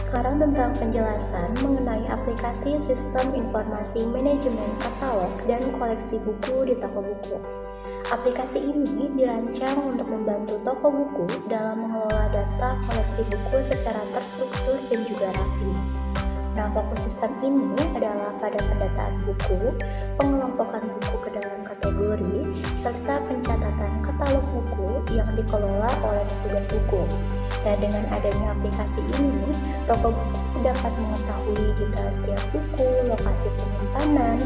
Sekarang tentang penjelasan mengenai aplikasi sistem informasi manajemen katalog dan koleksi buku di toko buku. Aplikasi ini dirancang untuk membantu toko buku dalam mengelola data koleksi buku secara terstruktur dan juga rapi. Nah, fokus sistem ini adalah pada pendataan buku, pengelompokan buku ke dalam kategori, serta pencatatan katalog buku yang dikelola oleh petugas buku. Nah, dengan adanya aplikasi ini, toko buku dapat mengetahui detail setiap buku, lokasi penyimpanan,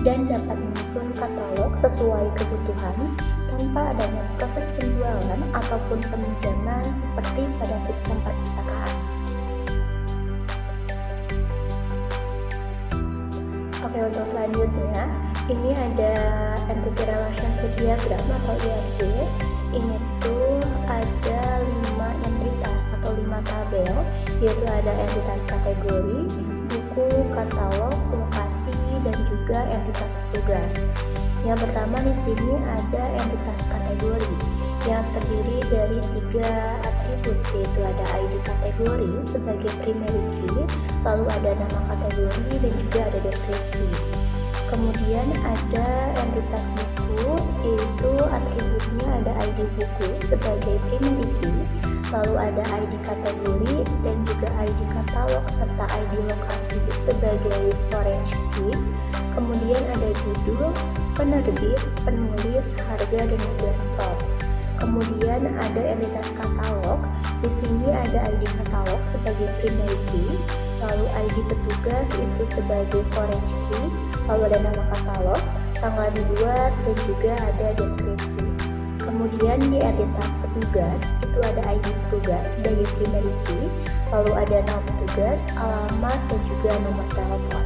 dan dapat menyusun katalog sesuai kebutuhan tanpa adanya proses penjualan ataupun peminjaman seperti pada sistem perpustakaan. Oke, untuk selanjutnya, ini ada Entity Relationship Diagram atau ERD. Ini tuh ada 5 entitas atau 5 tabel, yaitu ada entitas kategori, buku, katalog, lokasi, dan juga entitas petugas. Yang pertama di sini ada entitas kategori yang terdiri dari 3 atribut, yaitu ada ID kategori sebagai primary key, lalu ada nama kategori dan juga ada deskripsi. Kemudian ada entitas buku, yaitu atributnya ada ID buku sebagai primary key, lalu ada ID kategori dan juga ID katalog serta ID lokasi sebagai foreign key. Kemudian ada judul, penerbit, penulis, harga dan juga stok. Kemudian ada entitas katalog. Di sini ada ID katalog sebagai primary key, lalu ID petugas itu sebagai foreign key, lalu ada nama katalog, tanggal dibuat dan juga ada deskripsi. Kemudian di entitas petugas itu ada ID petugas sebagai primary key, lalu ada nama petugas, alamat dan juga nomor telepon.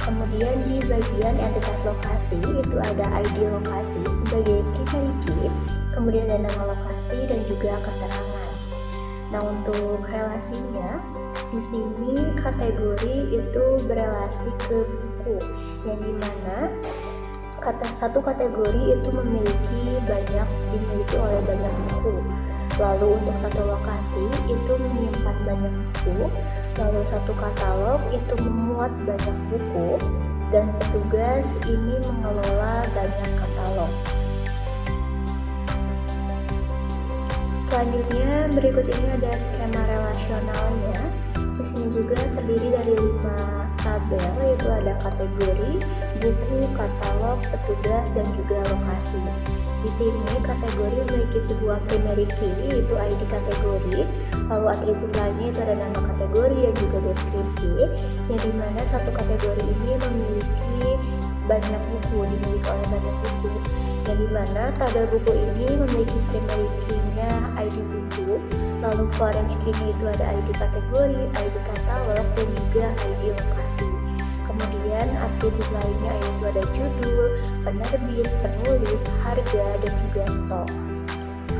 Kemudian di bagian entitas lokasi itu ada ID lokasi sebagai primary key, kemudian ada nama lokasi dan juga keterangan. Nah, untuk relasinya di sini kategori itu berelasi ke buku, yang dimana satu kategori itu dimiliki oleh banyak buku. Lalu untuk satu lokasi itu menyimpan banyak buku, lalu satu katalog itu memuat banyak buku, dan petugas ini mengelola banyak katalog. Selanjutnya berikut ini ada skema relasionalnya. Di sini juga terdiri dari 5 tabel, yaitu ada kategori, buku, katalog, petugas dan juga lokasi. Di sini kategori memiliki sebuah primary key, yaitu ID kategori, lalu atribut lainnya itu ada nama kategori dan juga deskripsi, yang dimana satu kategori ini dimiliki oleh banyak buku, yang dimana tabel buku ini memiliki primary key-nya ID buku, lalu foreign key-nya itu ada ID kategori, ID katalog, dan juga ID lokasi. Kemudian atribut lainnya yaitu ada judul, penerbit, penulis, harga, dan juga stok.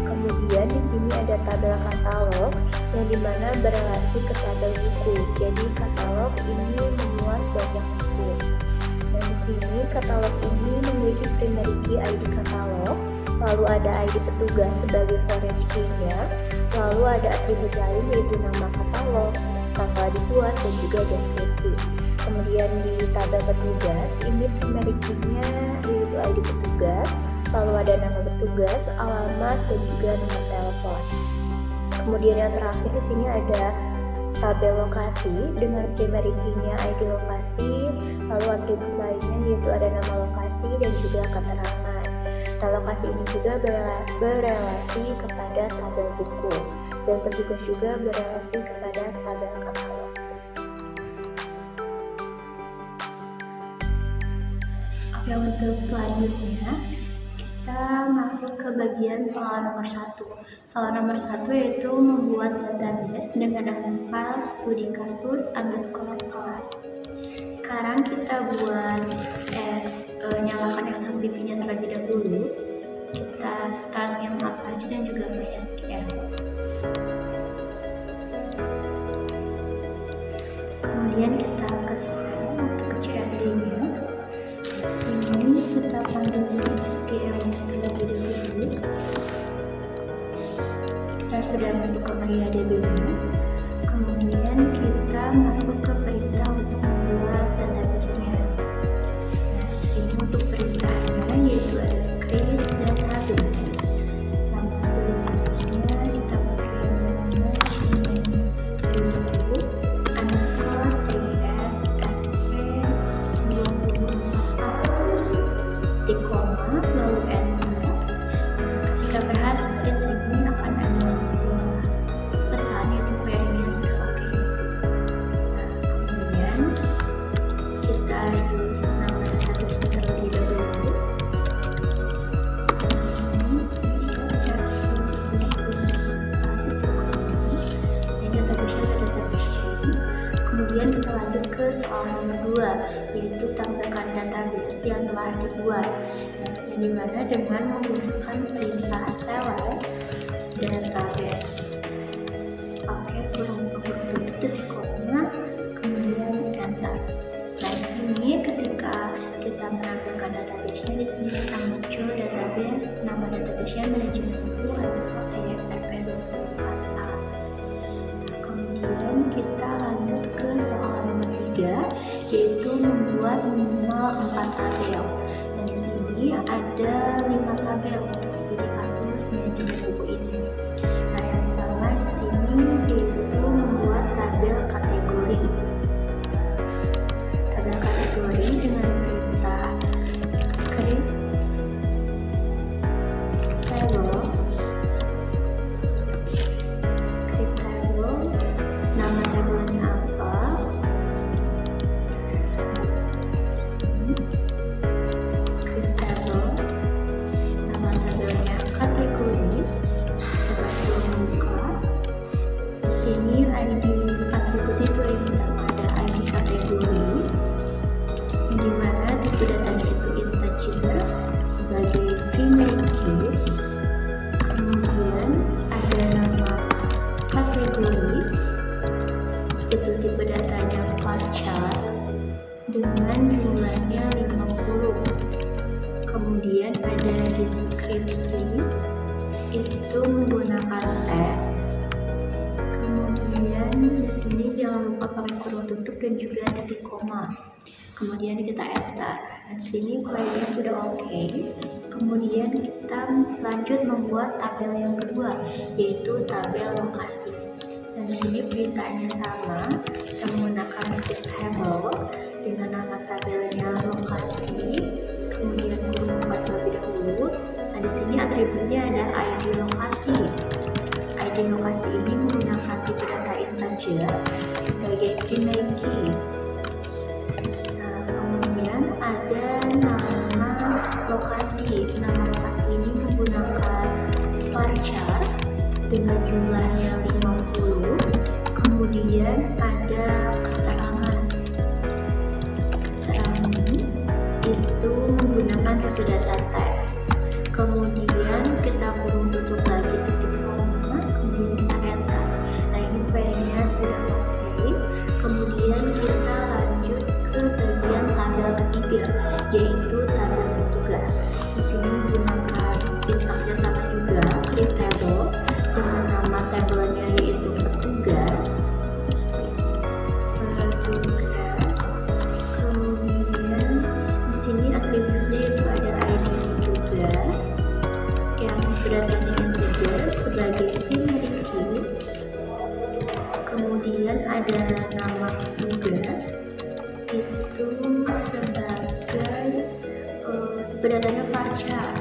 Kemudian di sini ada tabel katalog yang dimana berelasi ke tabel buku. Jadi katalog ini memuat banyak buku. Dan di sini katalog ini memiliki primary key ID katalog, lalu ada ID petugas sebagai foreign key-nya, lalu ada atribut lain yaitu nama katalog, tanggal dibuat, dan juga deskripsi. Kemudian di tabel petugas ini primary key-nya yaitu ID petugas, lalu ada nama petugas, alamat, dan juga nomor telepon. Kemudian yang terakhir di sini ada tabel lokasi dengan primary key-nya ID lokasi, lalu atribut lainnya yaitu ada nama lokasi dan juga keterangan. Nah, lokasi ini juga berelasi kepada tabel buku, dan petugas juga berelasi kepada tabel katalog. Oke, untuk selanjutnya kita masuk ke bagian soal nomor 1. Soal nomor 1 yaitu membuat database dengan nama file studi kasus _kelas. Sekarang kita buat nyalakan XMPP-nya terlebih dahulu. Kita start yang Apache dan juga MySQL. Kemudian kita ke save untuk ke CMD-nya. Sini kita panggil SQL-nya terlebih dahulu. Kita sudah masuk ke MariaDB-nya. Kemudian kita masuk ke perintah untuk membuat database-nya. Nah, di sini untuk perintahnya yaitu ada create database. Nama studi kasusnya kita pakai namanya dulu underscore titik koma lalu enter. Ketika berhasil di sini akan ada sebuah pesan yaitu query-nya sudah oke. Kemudian kita use nama database terlebih dahulu. Kemudian kita lanjut ke soal nomor 2, yaitu tampilkan database yang telah dibuat. Yang dimana dengan menggunakan perintah select database. Pakai kurung titik koma, kemudian enter. Nah, di sini ketika kita menampilkan database-nya, di sini kita muncul database, nama database-nya manajemen buku underscore TFRP24A. Kemudian kita lanjut ke soal nomor 3, yaitu membuat minimal 4 tabel. Dan di sini ada 5 tabel untuk studi kasus manajemen buku ini. Nah, yang pertama di sini yaitu membuat tabel kategori. Tabel kategori dengan perintah create table. Nama tabelnya apa? Create table. Nama tabelnya kategori. Coba buka. Di sini ID atribut itu yang pertama ada ID kategori, yang dimana tipe datanya itu integer sebagai primary key. Kemudian ada nama kategori, itu tipe datanya varchar dengan jumlahnya 50. Kemudian ada deskripsi, itu menggunakan teks. Kemudian di sini jangan lupa pakai kurung tutup dan juga titik koma. Kemudian kita enter. Dan di sini query-nya sudah oke. Kemudian kita lanjut membuat tabel yang kedua, yaitu tabel lokasi. Dan di sini perintahnya sama, kita menggunakan create table dengan nama tabelnya lokasi. Kemudian kurung terlebih dahulu. Nah, di sini atributnya ada ID lokasi. ID lokasi ini menggunakan tipe data integer sebagai primary key. Nah, kemudian ada nama lokasi. Nama lokasi ini menggunakan varchar dengan jumlahnya 50. Kemudian ada keterangan. Keterangan itu menggunakan tipe data teks. Kemudian kita kurung tutup lagi titik koma, kemudian kita enter. Nah, ini query-nya sudah oke. Kemudian kita lanjut ke bagian tabel ketiga, yaitu tabel petugas. Di sini menggunakan sintaksnya sama juga, create table dengan nama tabelnya yaitu petugas. Kemudian di sini atributnya yaitu ada ID petugas yang beratnya integer sebagai primary key. Kemudian ada nama petugas itu sebagai beratnya varchar.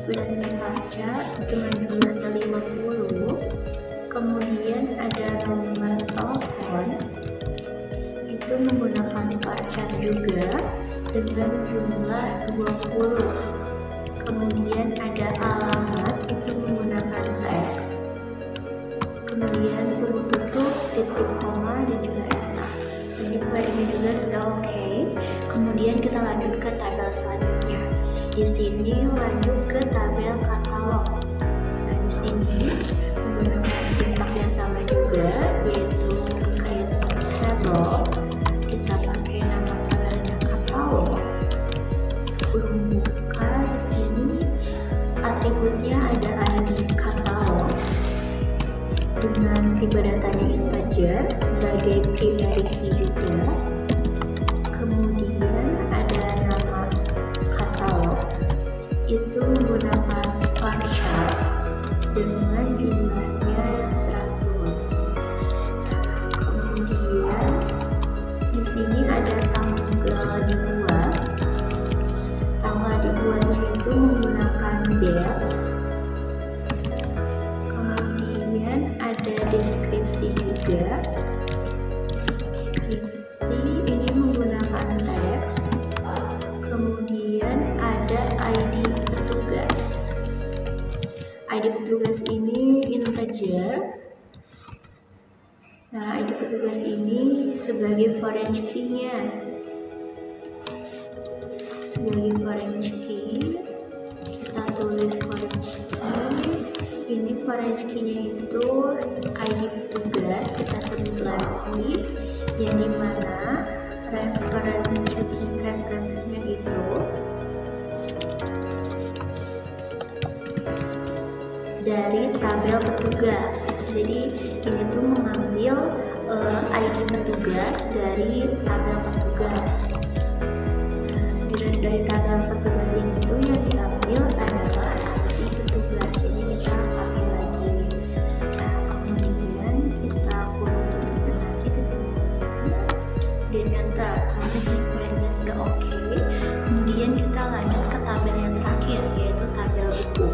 Beratnya varchar dengan jumlahnya 50. Kemudian ada nomor telepon itu menggunakan varchar juga dengan jumlah 20. Kemudian ada alamat itu menggunakan teks. Kemudian kurung tutup, titik koma dan juga enter. Jadi ini juga sudah oke. Kemudian kita lanjut ke tabel selanjutnya. Di sini lanjut ke tabel katalog. Nah, di sini menggunakan sintaksnya sama juga, yaitu create table. Kita pakai nama tabelnya katalog. Kurung buka. Di sini atributnya ada ID katalog dengan tipe datanya integer sebagai primary deskripsi juga. Deskripsi ini menggunakan teks, kemudian ada ID petugas. ID petugas ini integer. Nah, ID petugas ini sebagai foreign key-nya. Sebagai foreign key, kita tulis foreign key. Ini foreign key-nya itu ID petugas, kita sebut lagi, yang dimana reference-nya itu dari tabel petugas. Jadi ini tuh mengambil ID petugas dari tabel petugas. Dari tabel petugas ini tuh yang diambil adalah ID petugas. Jadi kita ambil lagi. Nah, kemudian kita tutup lagi dan enter. Misalnya sudah oke. Kemudian kita lanjut ke tabel yang terakhir, yaitu tabel buku.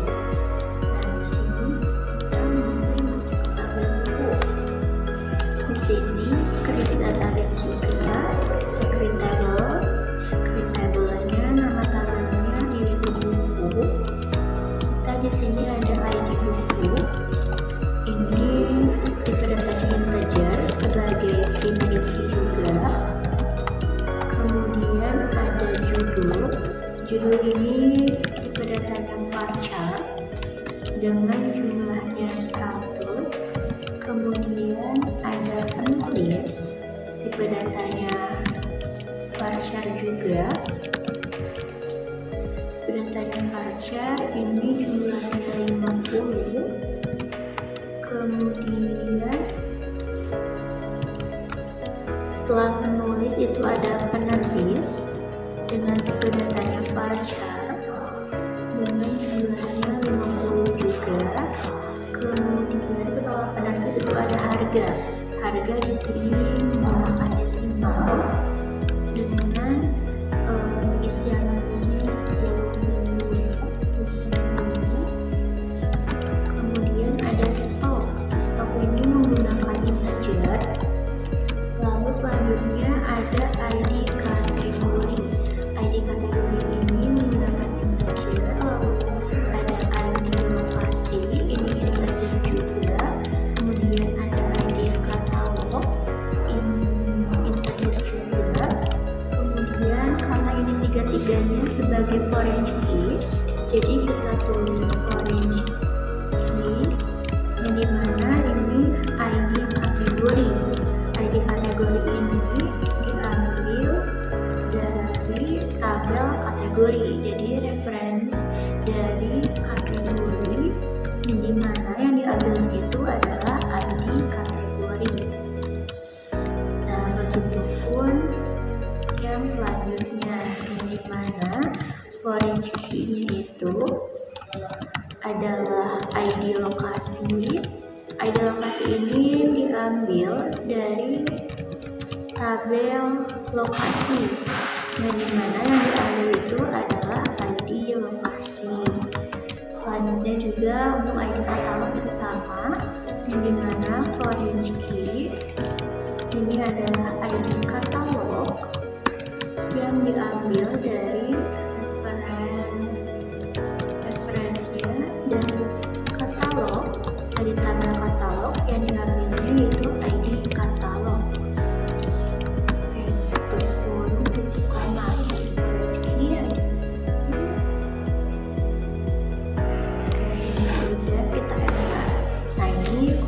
Ini create database juga, create table-nya, nama tabelnya di buku. Kita di sini ada ID buku. Ini diperdatakan integer sebagai key juga. Kemudian ada judul. Judul ini diperdatakan varchar dengan jumlahnya 100. Kemudian ada penulis, tipe datanya varchar juga. Tipe datanya varchar ini jumlahnya 50. Kemudian setelah penulis itu ada penerbit dengan tipe datanya varchar dengan jumlahnya 50 juga. Kemudian setelah penerbit itu ada harga. Harga di sini menggunakan desimal dengan isian harganya 10.000. Kemudian ada stok. Stok ini menggunakan integer. Lalu selanjutnya ada ID kategori. ID kategori ini menggunakan integer. Lalu ada ID lokasi, ini integer juga. Kemudian ada ID katalog, ini integer juga. Kemudian karena ini tiga-tiganya sebagai foreign key, jadi kita tulis foreign key, yang dimana ini ID kategori. ID kategori ini diambil dari tabel kategori, jadi reference dari kategori, yang dimana yang diambil itu adalah ID kategori. Nah, begitupun yang selanjutnya, yang dimana foreign key-nya itu adalah ID lokasi. ID lokasi ini diambil dari tabel lokasi, yang dimana yang diambil itu adalah ID lokasi. Selanjutnya juga untuk ID katalog itu sama, yang dimana foreign key ini adalah ID katalog yang diambil dari referensinya dan katalog, dari tabel katalog yang diambilnya yaitu ID katalog.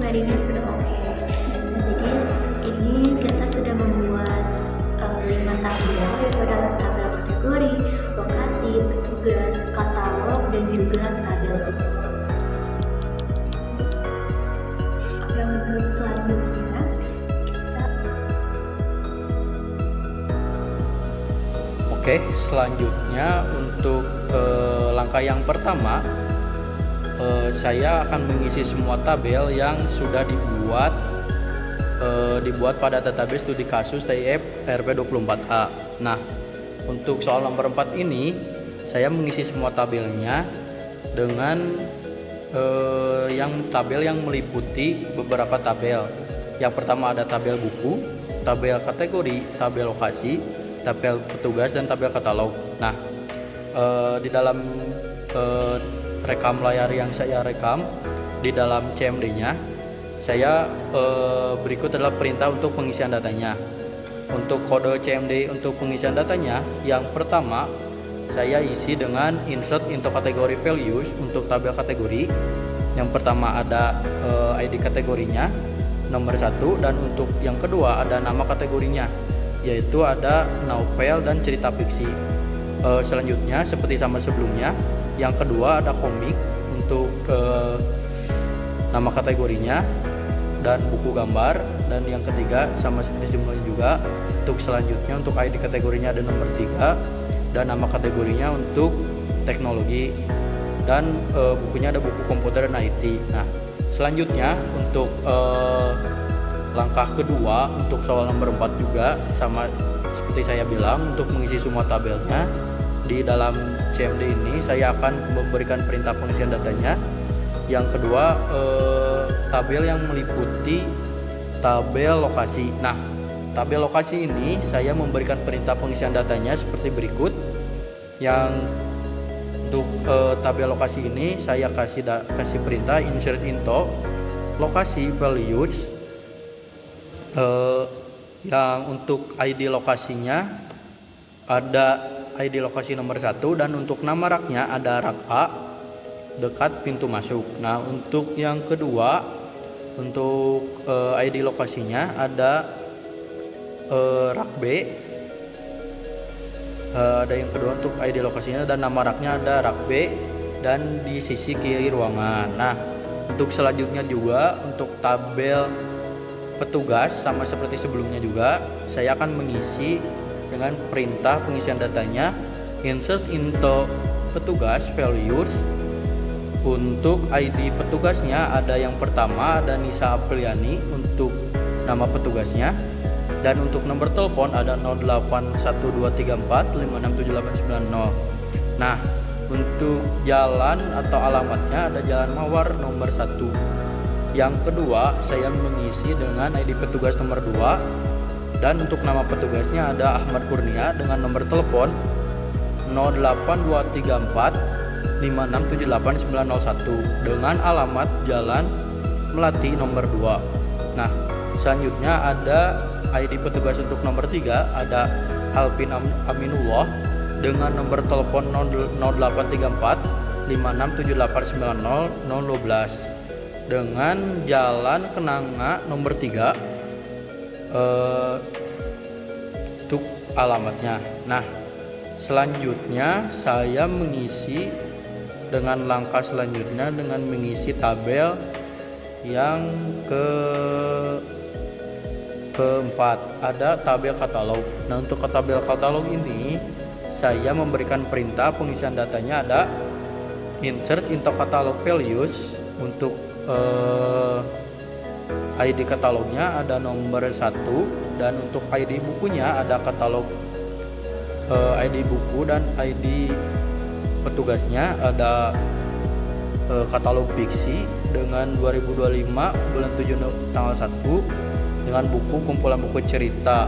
Query-nya sudah oke. Jadi ini kita sudah membuat 5 tabel, yaitu adalah tabel kategori, lokasi, petugas, katalog, dan juga tabel buku. Oke, untuk selanjutnya Oke, selanjutnya untuk langkah yang pertama, saya akan mengisi semua tabel yang sudah dibuat pada database studi kasus TIF RP24A. Nah, untuk soal nomor 4 ini saya mengisi semua tabelnya dengan tabel yang meliputi beberapa tabel. Yang pertama ada tabel buku, tabel kategori, tabel lokasi, tabel petugas, dan tabel katalog. Nah, di dalam rekam layar yang saya rekam di dalam CMD-nya, saya berikut adalah perintah untuk pengisian datanya. Untuk kode CMD untuk pengisian datanya, yang pertama saya isi dengan insert into category values untuk tabel kategori. Yang pertama ada ID kategorinya nomor 1, dan untuk yang kedua ada nama kategorinya, yaitu ada novel dan cerita fiksi. Selanjutnya seperti sama sebelumnya, yang kedua ada komik untuk nama kategorinya dan buku gambar, dan yang ketiga sama seperti sebelumnya juga. Untuk selanjutnya untuk ID kategorinya ada nomor 3 dan nama kategorinya untuk teknologi, dan bukunya ada buku komputer dan IT. Nah, selanjutnya untuk langkah kedua untuk soal nomor 4 juga sama seperti saya bilang, untuk mengisi semua tabelnya di dalam CMD ini saya akan memberikan perintah pengisian datanya. Yang kedua tabel yang meliputi tabel lokasi. Nah, tabel lokasi ini saya memberikan perintah pengisian datanya seperti berikut. Yang untuk tabel lokasi ini saya kasih perintah insert into lokasi values. Yang untuk ID lokasinya ada ID lokasi nomor 1, dan untuk nama raknya ada rak A dekat pintu masuk. Nah, untuk yang kedua untuk ID lokasinya ada rak B. Ada yang kedua untuk ID lokasinya dan nama raknya ada rak B dan di sisi kiri ruangan. Nah, untuk selanjutnya juga untuk tabel petugas sama seperti sebelumnya juga saya akan mengisi dengan perintah pengisian datanya insert into petugas values. Untuk ID petugasnya ada yang pertama ada Nisa Apriliani untuk nama petugasnya, dan untuk nomor telepon ada 081234567890. Nah, untuk jalan atau alamatnya ada Jalan Mawar nomor 1. Yang kedua saya mengisi dengan ID petugas nomor 2, dan untuk nama petugasnya ada Ahmad Kurnia dengan nomor telepon 08234567891 dengan alamat Jalan Melati nomor 2. Nah, selanjutnya ada ID petugas untuk nomor 3 ada Alvin Aminullah dengan nomor telepon 083456789012 dengan Jalan Kenanga nomor 3 untuk alamatnya. Nah, selanjutnya saya mengisi dengan langkah selanjutnya dengan mengisi tabel yang keempat ada tabel katalog. Nah, untuk tabel katalog ini saya memberikan perintah pengisian datanya ada insert into catalog values. Untuk ID katalognya ada nomor 1, dan untuk ID bukunya ada katalog ID buku, dan ID petugasnya ada katalog fiksi dengan 2025 bulan 7 tanggal 1 dengan buku kumpulan buku cerita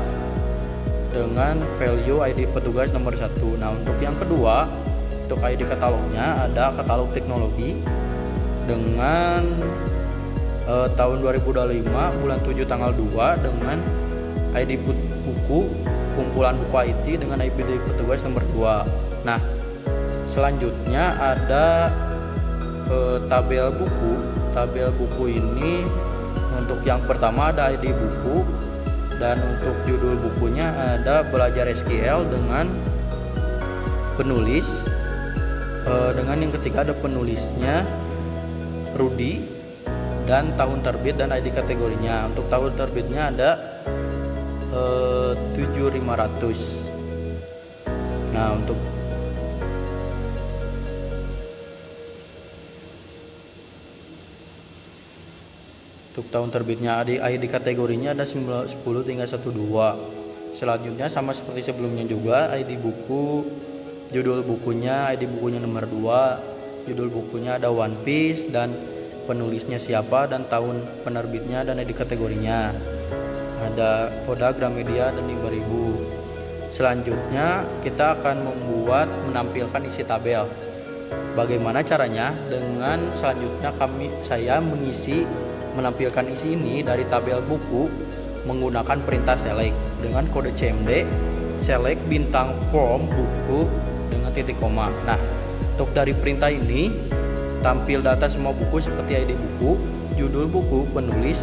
dengan value ID petugas nomor 1. Nah, untuk yang kedua untuk ID katalognya ada katalog teknologi dengan tahun 2025 bulan 7 tanggal 2 dengan ID buku kumpulan buku IT dengan ID petugas nomor 2. Nah, selanjutnya ada tabel buku. Tabel buku ini untuk yang pertama ada ID buku, dan untuk judul bukunya ada Belajar SQL dengan penulis, dengan yang ketiga ada penulisnya Rudi, dan tahun terbit dan ID kategorinya. Untuk tahun terbitnya ada 7500. Nah, untuk tahun terbitnya ID kategorinya ada 10 hingga 12. Selanjutnya sama seperti sebelumnya juga ID buku, judul bukunya, ID bukunya nomor 2, judul bukunya ada One Piece dan penulisnya siapa dan tahun penerbitnya dan ID kategorinya. Ada Kodak, Gramedia dan 5000. Selanjutnya kita akan menampilkan isi tabel. Bagaimana caranya? Dengan selanjutnya saya menampilkan isi ini dari tabel buku menggunakan perintah select dengan kode CMD select bintang form buku dengan titik koma. Nah, untuk dari perintah ini tampil data semua buku seperti ID buku, judul buku, penulis,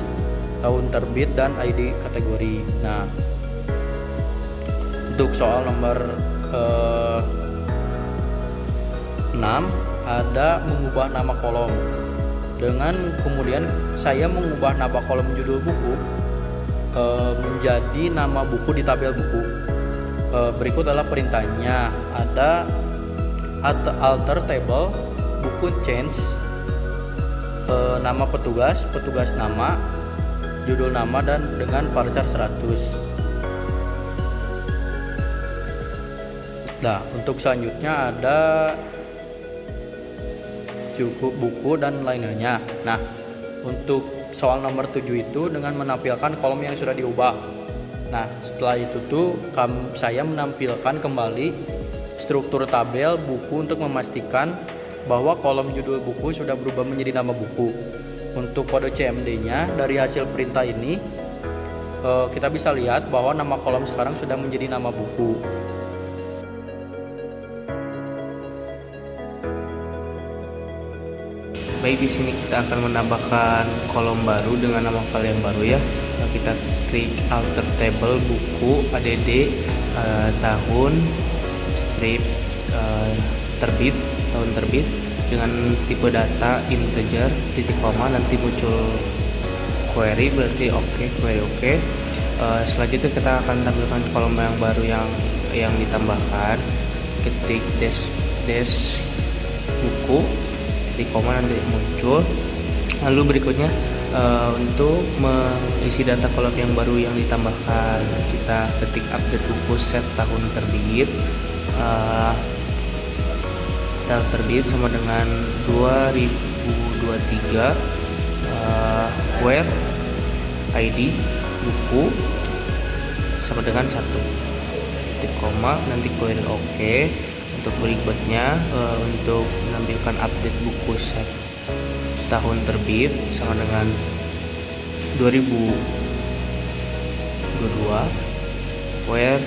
tahun terbit dan ID kategori. Nah, untuk soal nomor 6 ada mengubah nama kolom. Dengan kemudian saya mengubah nama kolom judul buku menjadi nama buku di tabel buku. Berikut adalah perintahnya. Ada alter table, buku change, nama petugas nama, judul nama dan dengan varchar 100. Nah, untuk selanjutnya ada cukup buku dan lainnya. Nah, untuk soal nomor 7 itu dengan menampilkan kolom yang sudah diubah. Nah, setelah itu saya menampilkan kembali struktur tabel buku untuk memastikan bahwa kolom judul buku sudah berubah menjadi nama buku. Untuk kode CMD-nya dari hasil perintah ini kita bisa lihat bahwa nama kolom sekarang sudah menjadi nama buku. Baik, di sini kita akan menambahkan kolom baru dengan nama file yang baru ya. Nah, kita klik alter table buku ADD tahun strip terbit tahun terbit dengan tipe data integer titik koma, nanti muncul query berarti oke, query oke. Selanjutnya kita akan tampilkan kolom yang baru yang ditambahkan. Ketik dash buku titik koma, nanti muncul. Lalu berikutnya untuk mengisi data kolom yang baru yang ditambahkan, kita ketik update buku set tahun terbit. Tahun terbit sama dengan 2023, where ID buku sama dengan 1 titik koma, nanti query oke. Untuk berikutnya untuk menampilkan update buku set tahun terbit sama dengan 2022, where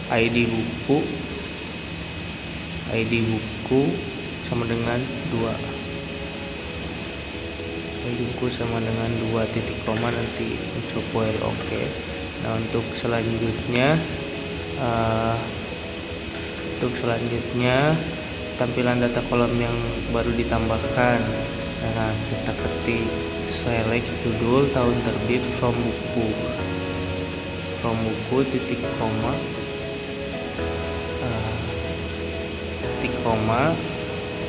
ID buku sama dengan 2, ID buku sama dengan 2 titik koma, nanti muncul query oke. Nah, untuk selanjutnya tampilan data kolom yang baru ditambahkan. Nah, kita ketik select judul tahun terbit from buku titik koma,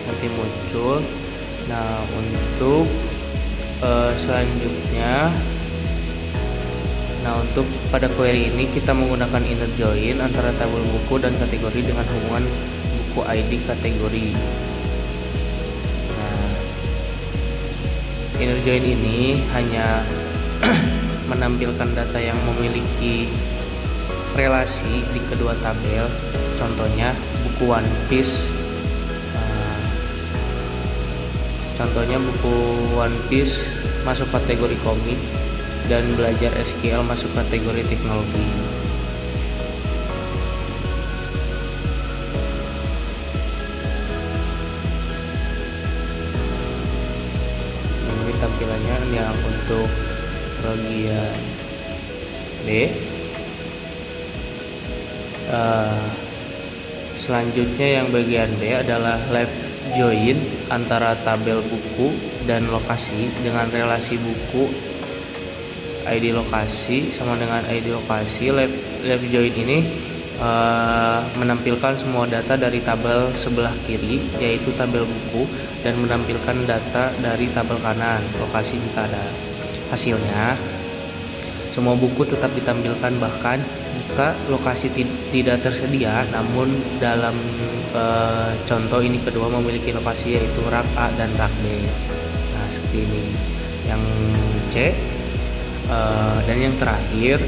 nanti muncul. Nah, untuk selanjutnya, untuk pada query ini kita menggunakan inner join antara tabel buku dan kategori dengan hubungan buku ID kategori. Nah, inner join ini hanya menampilkan data yang memiliki relasi di kedua tabel. Contohnya buku One Piece. Contohnya buku One Piece masuk kategori komik dan belajar SQL masuk kategori teknologi. Ini tampilannya yang untuk bagian B. Selanjutnya yang bagian B adalah left join antara tabel buku dan lokasi dengan relasi buku ID lokasi sama dengan ID lokasi. Left join ini menampilkan semua data dari tabel sebelah kiri yaitu tabel buku dan menampilkan data dari tabel kanan lokasi jika ada. Hasilnya Semua buku tetap ditampilkan bahkan jika lokasi tidak tersedia, namun dalam contoh ini kedua memiliki lokasi yaitu rak A dan rak B. Nah, seperti ini. Yang C dan yang terakhir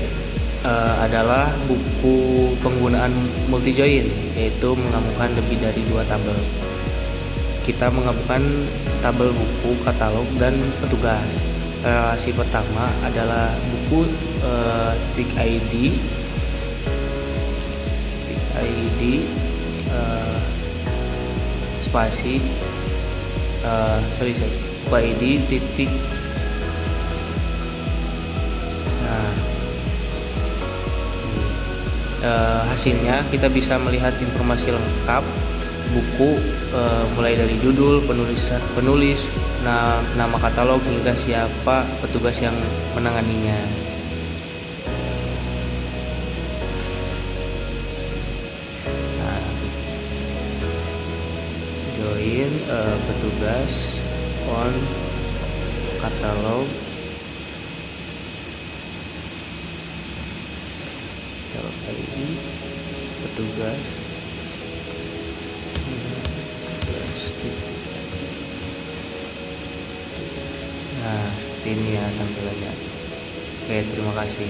adalah buku penggunaan multi join, yaitu menggabungkan lebih dari 2 tabel. Kita menggabungkan tabel buku, katalog, dan petugas. Relasi pertama adalah buku trik ID spasi buku ID titik. Nah, hasilnya kita bisa melihat informasi lengkap buku, mulai dari judul, penulis, nama katalog, hingga siapa petugas yang menanganinya. Nah, join petugas on katalog ID petugas. Nah, seperti ini ya tampilannya. Oke, terima kasih.